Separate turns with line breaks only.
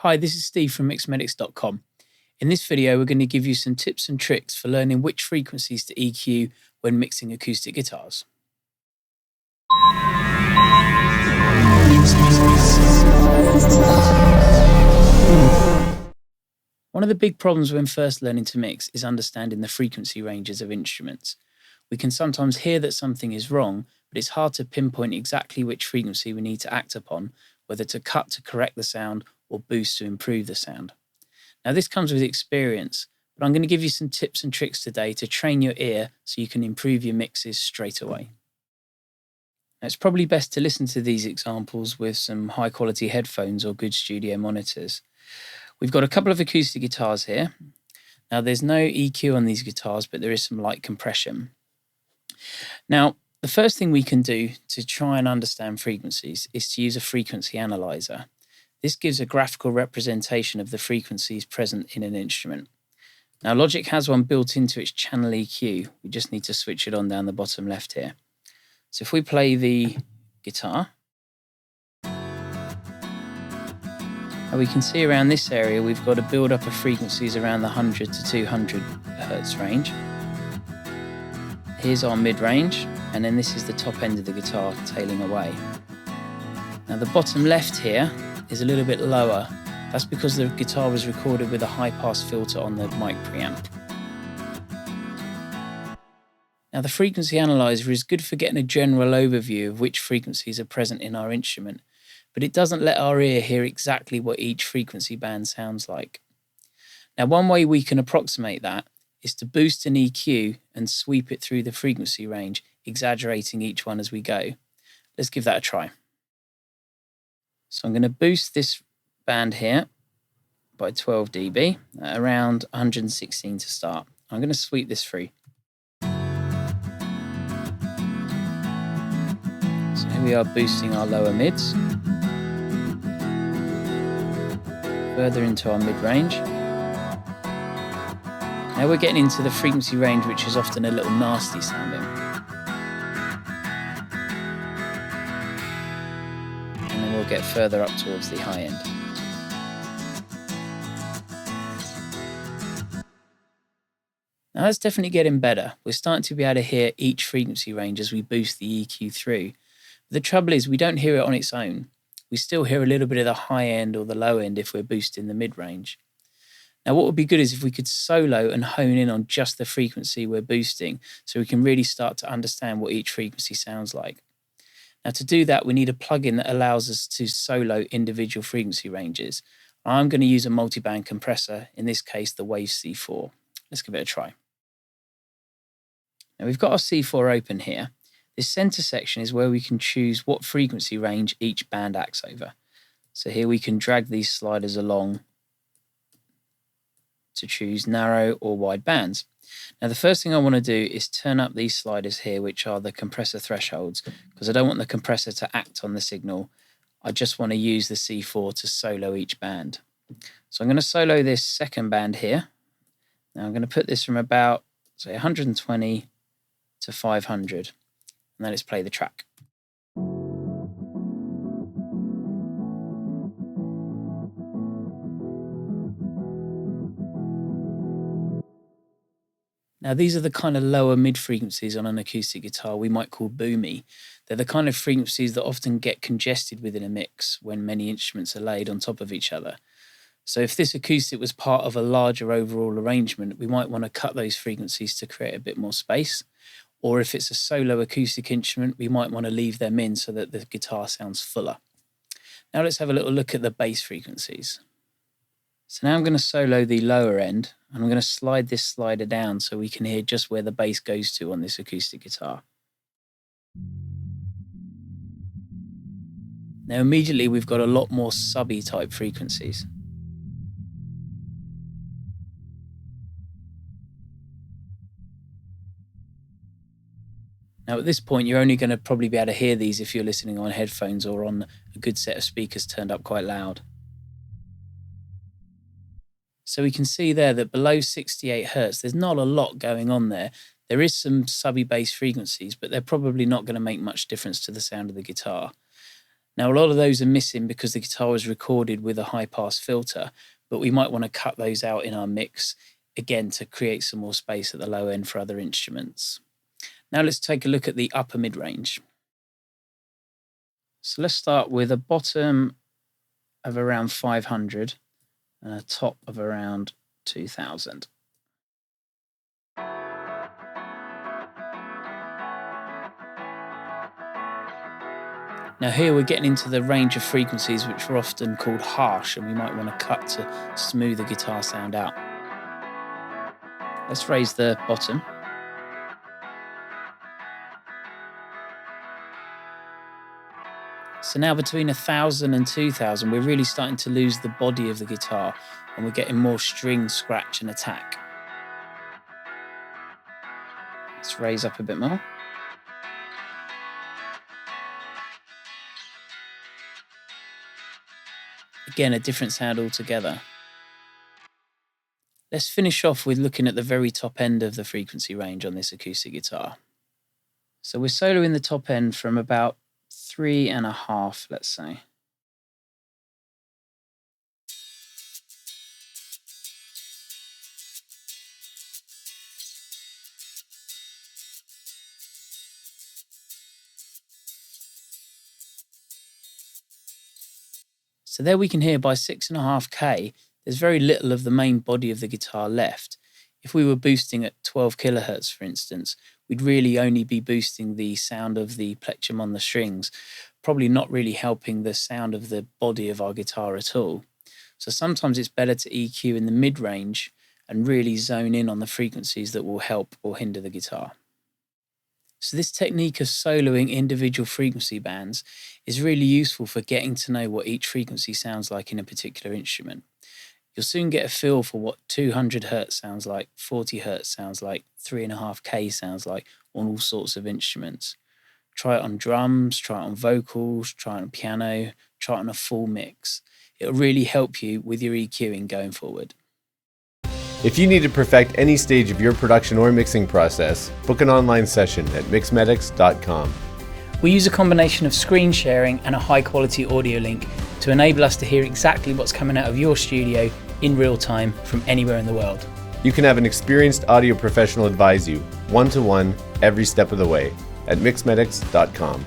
Hi, this is Steve from mixmedics.com. In this video, we're going to give you some tips and tricks for learning which frequencies to EQ when mixing acoustic guitars. One of the big problems when first learning to mix is understanding the frequency ranges of instruments. We can sometimes hear that something is wrong, but it's hard to pinpoint exactly which frequency we need to act upon, whether to cut to correct the sound or boost to improve the sound. Now, this comes with experience, but I'm going to give you some tips and tricks today to train your ear so you can improve your mixes straight away. Now, it's probably best to listen to these examples with some high quality headphones or good studio monitors. We've got a couple of acoustic guitars here. Now, there's no EQ on these guitars, but there is some light compression. Now, the first thing we can do to try and understand frequencies is to use a frequency analyzer. This gives a graphical representation of the frequencies present in an instrument. Now, Logic has one built into its channel EQ. We just need to switch it on down the bottom left here. So if we play the guitar, and we can see around this area we've got a build up of frequencies around the 100 to 200 Hertz range. Here's our mid-range, and then this is the top end of the guitar tailing away. Now, the bottom left here is a little bit lower. That's because the guitar was recorded with a high-pass filter on the mic preamp. Now, the frequency analyzer is good for getting a general overview of which frequencies are present in our instrument, but it doesn't let our ear hear exactly what each frequency band sounds like. Now, one way we can approximate that is to boost an EQ and sweep it through the frequency range, exaggerating each one as we go. Let's give that a try. So I'm going to boost this band here by 12 dB at around 116 to start. I'm going to sweep this through. So here we are boosting our lower mids. Further into our mid-range. Now we're getting into the frequency range which is often a little nasty sounding. And then we'll get further up towards the high end. Now that's definitely getting better. We're starting to be able to hear each frequency range as we boost the EQ through. But the trouble is we don't hear it on its own. We still hear a little bit of the high end or the low end if we're boosting the mid-range. Now, what would be good is if we could solo and hone in on just the frequency we're boosting so we can really start to understand what each frequency sounds like. Now, to do that, we need a plugin that allows us to solo individual frequency ranges. I'm going to use a multi-band compressor, in this case, the Wave C4. Let's give it a try. Now, we've got our C4 open here. This center section is where we can choose what frequency range each band acts over. So here we can drag these sliders along to choose narrow or wide bands. Now, the first thing I want to do is turn up these sliders here, which are the compressor thresholds, because I don't want the compressor to act on the signal. I just want to use the C4 to solo each band. So I'm going to solo this second band here. Now I'm going to put this from about, say, 120 to 500. And then let's play the track. Now, these are the kind of lower mid frequencies on an acoustic guitar we might call boomy. They're the kind of frequencies that often get congested within a mix when many instruments are laid on top of each other. So if this acoustic was part of a larger overall arrangement, we might want to cut those frequencies to create a bit more space. Or if it's a solo acoustic instrument, we might want to leave them in so that the guitar sounds fuller. Now let's have a little look at the bass frequencies. So now I'm going to solo the lower end, and I'm going to slide this slider down so we can hear just where the bass goes to on this acoustic guitar. Now immediately we've got a lot more subby type frequencies. Now at this point you're only going to probably be able to hear these if you're listening on headphones or on a good set of speakers turned up quite loud. So we can see there that below 68 Hertz, there's not a lot going on there. There is some subby bass frequencies, but they're probably not going to make much difference to the sound of the guitar. Now, a lot of those are missing because the guitar was recorded with a high pass filter, but we might want to cut those out in our mix, again, to create some more space at the low end for other instruments. Now let's take a look at the upper mid-range. So let's start with a bottom of around 500 and a top of around 2000. Now here we're getting into the range of frequencies which are often called harsh, and we might want to cut to smooth the guitar sound out. Let's raise the bottom. So now between 1000 and 2000, we're really starting to lose the body of the guitar, and we're getting more string, scratch and attack. Let's raise up a bit more. Again, a different sound altogether. Let's finish off with looking at the very top end of the frequency range on this acoustic guitar. So we're soloing the top end from about 3.5, let's say. So there we can hear by 6.5K, there's very little of the main body of the guitar left. If we were boosting at 12 kilohertz, for instance, we'd really only be boosting the sound of the plectrum on the strings, probably not really helping the sound of the body of our guitar at all. So sometimes it's better to EQ in the mid-range and really zone in on the frequencies that will help or hinder the guitar. So this technique of soloing individual frequency bands is really useful for getting to know what each frequency sounds like in a particular instrument. You'll soon get a feel for what 200 Hz sounds like, 40 Hz sounds like, 3.5K sounds like on all sorts of instruments. Try it on drums, try it on vocals, try it on piano, try it on a full mix. It'll really help you with your EQing going forward.
If you need to perfect any stage of your production or mixing process, book an online session at mixmedics.com.
We use a combination of screen sharing and a high quality audio link to enable us to hear exactly what's coming out of your studio in real time from anywhere in the world.
You can have an experienced audio professional advise you, one-to-one, every step of the way, at mixmedics.com.